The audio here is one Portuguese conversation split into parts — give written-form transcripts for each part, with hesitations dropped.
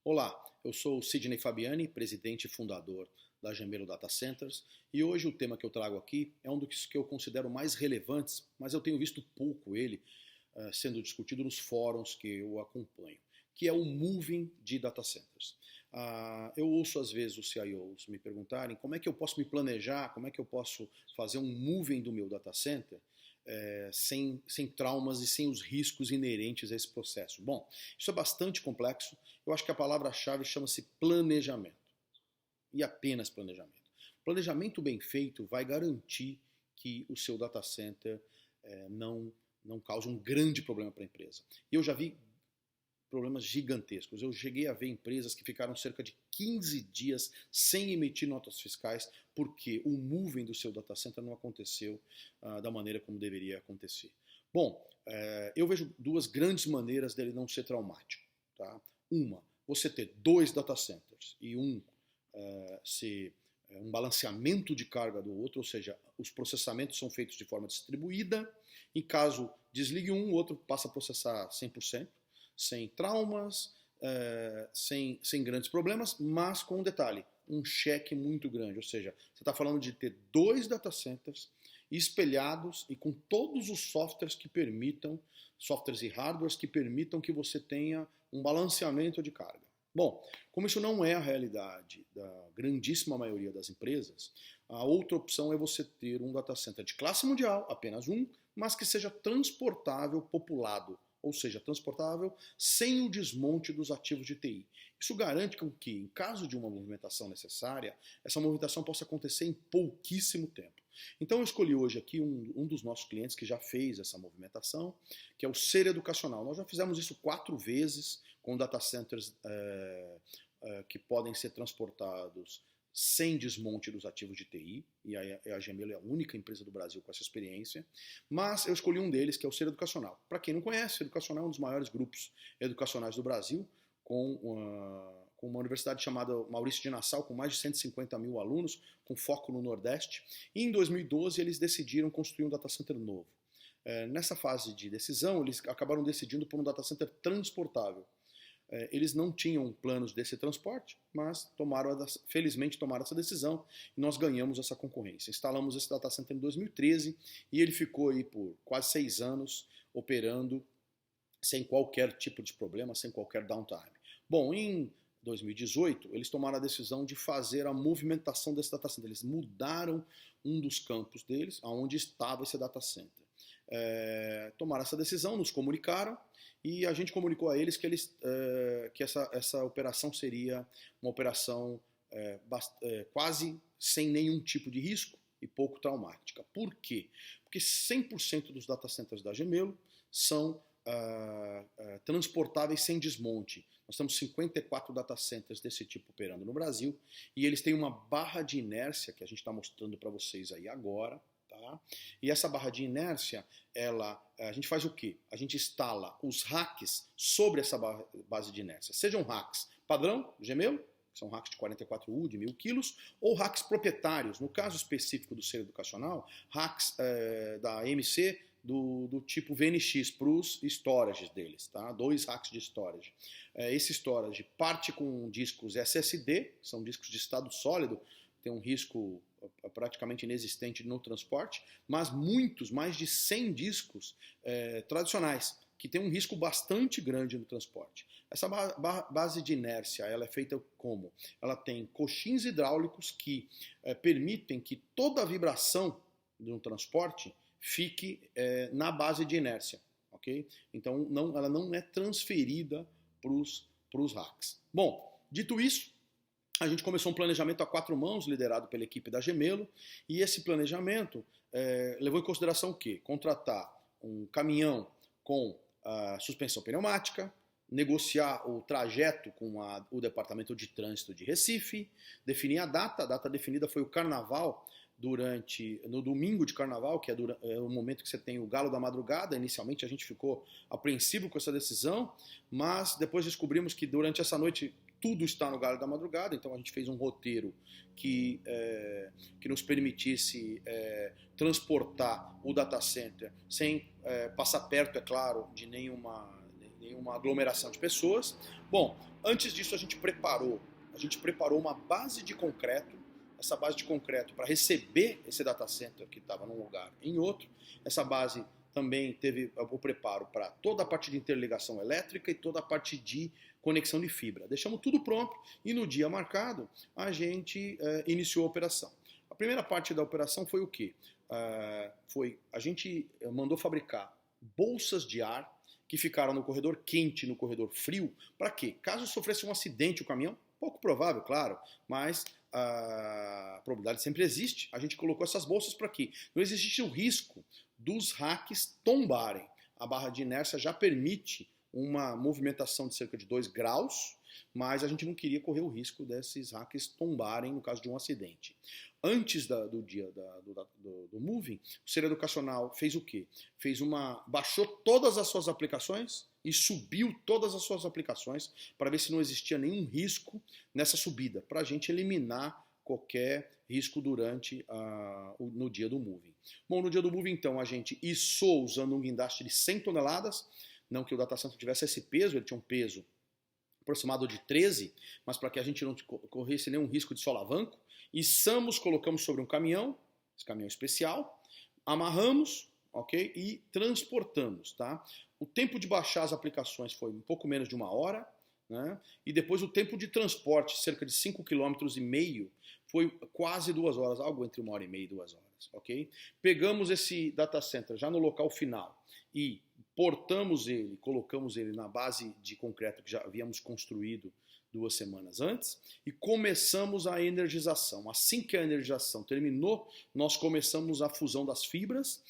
Olá, eu sou o Sidney Fabiani, presidente e fundador da Gemelo Data Centers, e hoje o tema que eu trago aqui é um dos que eu considero mais relevantes, mas eu tenho visto pouco ele sendo discutido nos fóruns que eu acompanho, que é o moving de data centers. Eu ouço às vezes os CIOs me perguntarem como é que eu posso me planejar, como é que eu posso fazer um moving do meu data center sem traumas e sem os riscos inerentes a esse processo. Bom, isso é bastante complexo. Eu acho que a palavra-chave chama-se planejamento. E apenas planejamento. Planejamento bem feito vai garantir que o seu data center não cause um grande problema para a empresa. E eu já vi problemas gigantescos. Eu cheguei a ver empresas que ficaram cerca de 15 dias sem emitir notas fiscais porque o moving do seu data center não aconteceu da maneira como deveria acontecer. Bom, eu vejo duas grandes maneiras dele não ser traumático. Tá? Uma, você ter dois data centers e ser um balanceamento de carga do outro, ou seja, os processamentos são feitos de forma distribuída. Em caso desligue um, o outro passa a processar 100%. Sem traumas, sem grandes problemas, mas com um detalhe, um cheque muito grande. Ou seja, você está falando de ter dois data centers espelhados e com todos os softwares que permitam, softwares e hardwares que permitam que você tenha um balanceamento de carga. Bom, como isso não é a realidade da grandíssima maioria das empresas, a outra opção é você ter um data center de classe mundial, apenas um, mas que seja transportável, populado. Ou seja, transportável sem o desmonte dos ativos de TI. Isso garante que, em caso de uma movimentação necessária, essa movimentação possa acontecer em pouquíssimo tempo. Então eu escolhi hoje aqui um dos nossos clientes que já fez essa movimentação, que é o Ser Educacional. Nós já fizemos isso 4 vezes com data centers que podem ser transportados sem desmonte dos ativos de TI, e a Gemelo é a única empresa do Brasil com essa experiência, mas eu escolhi um deles, que é o Ser Educacional. Para quem não conhece, o Ser Educacional é um dos maiores grupos educacionais do Brasil, com uma universidade chamada Maurício de Nassau, com mais de 150 mil alunos, com foco no Nordeste, e em 2012 eles decidiram construir um data center novo. Nessa fase de decisão, eles acabaram decidindo por um data center transportável. Eles não tinham planos desse transporte, mas felizmente tomaram essa decisão e nós ganhamos essa concorrência. Instalamos esse data center em 2013 e ele ficou aí por quase 6 anos operando sem qualquer tipo de problema, sem qualquer downtime. Bom, em 2018 eles tomaram a decisão de fazer a movimentação desse data center. Eles mudaram um dos campos deles, aonde estava esse data center. Tomaram essa decisão, nos comunicaram e a gente comunicou a eles que essa operação seria uma operação quase sem nenhum tipo de risco e pouco traumática. Por quê? Porque 100% dos data centers da Gemelo são transportáveis sem desmonte. Nós temos 54 data centers desse tipo operando no Brasil e eles têm uma barra de inércia que a gente está mostrando para vocês aí agora. Tá? E essa barra de inércia, a gente faz o quê? A gente instala os racks sobre essa base de inércia. Sejam racks padrão, Gemelo, que são racks de 44U, de 1000 quilos, ou racks proprietários. No caso específico do Ser Educacional, racks da MC do tipo VNX para os storages deles. Tá? 2 racks de storage. Esse storage parte com discos SSD, são discos de estado sólido, tem um risco praticamente inexistente no transporte, mas mais de 100 discos tradicionais, que tem um risco bastante grande no transporte. Essa base de inércia, ela é feita como? Ela tem coxins hidráulicos que permitem que toda a vibração do transporte fique na base de inércia, ok? Então ela não é transferida para os racks. Bom, dito isso, a gente começou um planejamento a 4 mãos, liderado pela equipe da Gemelo, e esse planejamento levou em consideração o quê? Contratar um caminhão com suspensão pneumática, negociar o trajeto com o Departamento de Trânsito de Recife, definir a data definida foi o Carnaval, no domingo de Carnaval, que é o momento que você tem o Galo da Madrugada. Inicialmente a gente ficou apreensivo com essa decisão, mas depois descobrimos que durante essa noite tudo está no Galo da Madrugada, então a gente fez um roteiro que nos permitisse transportar o data center sem passar perto, é claro, de nenhuma aglomeração de pessoas. Bom, Antes disso, a gente preparou uma base de concreto, essa base de concreto para receber esse data center que estava num lugar em outro. Essa base também teve o preparo para toda a parte de interligação elétrica e toda a parte de conexão de fibra. Deixamos tudo pronto e no dia marcado a gente iniciou a operação. A primeira parte da operação foi o quê? A gente mandou fabricar bolsas de ar que ficaram no corredor quente e no corredor frio. Para quê? Caso sofresse um acidente o caminhão, pouco provável, claro, mas a probabilidade sempre existe. A gente colocou essas bolsas para quê? Não existe o risco dos racks tombarem. A barra de inércia já permite uma movimentação de cerca de 2 graus, mas a gente não queria correr o risco desses racks tombarem no caso de um acidente. Antes do dia do moving, o Ser Educacional fez o quê? Baixou todas as suas aplicações e subiu todas as suas aplicações para ver se não existia nenhum risco nessa subida, para a gente eliminar qualquer risco durante no dia do moving. Bom, no dia do moving, então, a gente içou usando um guindaste de 100 toneladas, não que o data center tivesse esse peso, ele tinha um peso aproximado de 13, mas para que a gente não corresse nenhum risco de solavanco, içamos, colocamos sobre um caminhão, esse caminhão especial, amarramos, ok? E transportamos, tá? O tempo de baixar as aplicações foi um pouco menos de 1 hora, né? E depois o tempo de transporte, cerca de 5,5 km, foi quase 2 horas, algo entre 1 hora e meia e 2 horas, ok? Pegamos esse data center já no local final e portamos ele, colocamos ele na base de concreto que já havíamos construído 2 semanas antes e começamos a energização. Assim que a energização terminou, nós começamos a fusão das fibras,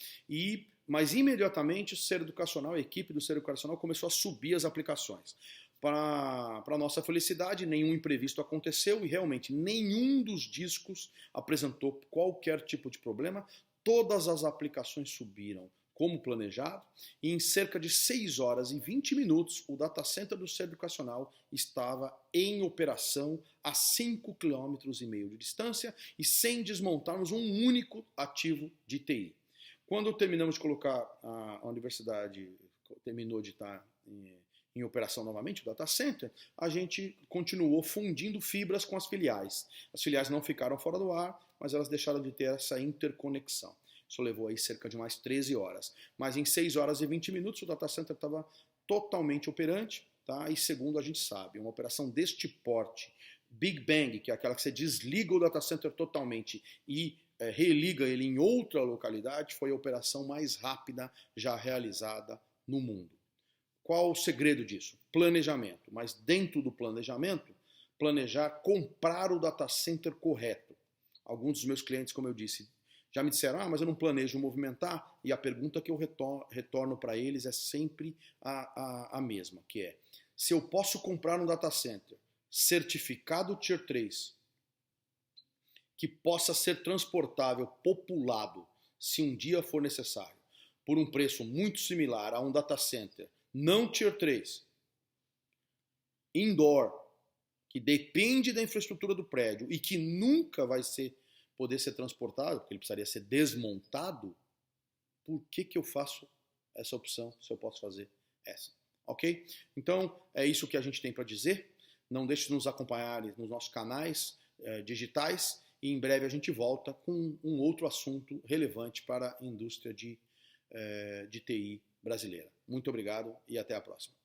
mas imediatamente o Ser Educacional, a equipe do Ser Educacional começou a subir as aplicações. Para nossa felicidade, nenhum imprevisto aconteceu e realmente nenhum dos discos apresentou qualquer tipo de problema. Todas as aplicações subiram como planejado, e em cerca de 6 horas e 20 minutos, o data center do Ser Educacional estava em operação a 5,5 km de distância e sem desmontarmos um único ativo de TI. Quando terminamos de colocar, a universidade terminou de estar em operação novamente, o data center, a gente continuou fundindo fibras com as filiais. As filiais não ficaram fora do ar, mas elas deixaram de ter essa interconexão. Isso levou aí cerca de mais 13 horas. Mas em 6 horas e 20 minutos o data center estava totalmente operante, tá? E segundo a gente sabe, uma operação deste porte, Big Bang, que é aquela que você desliga o data center totalmente e religa ele em outra localidade, foi a operação mais rápida já realizada no mundo. Qual o segredo disso? Planejamento. Mas dentro do planejamento, planejar comprar o data center correto. Alguns dos meus clientes, como eu disse, já me disseram, mas eu não planejo movimentar, e a pergunta que eu retorno para eles é sempre a mesma, que é, se eu posso comprar um data center certificado Tier 3, que possa ser transportável, populado, se um dia for necessário, por um preço muito similar a um data center não Tier 3, indoor, que depende da infraestrutura do prédio e que nunca vai poder ser transportado, porque ele precisaria ser desmontado, por que eu faço essa opção se eu posso fazer essa? Ok? Então, é isso que a gente tem para dizer. Não deixe de nos acompanhar nos nossos canais digitais e em breve a gente volta com um outro assunto relevante para a indústria de TI brasileira. Muito obrigado e até a próxima.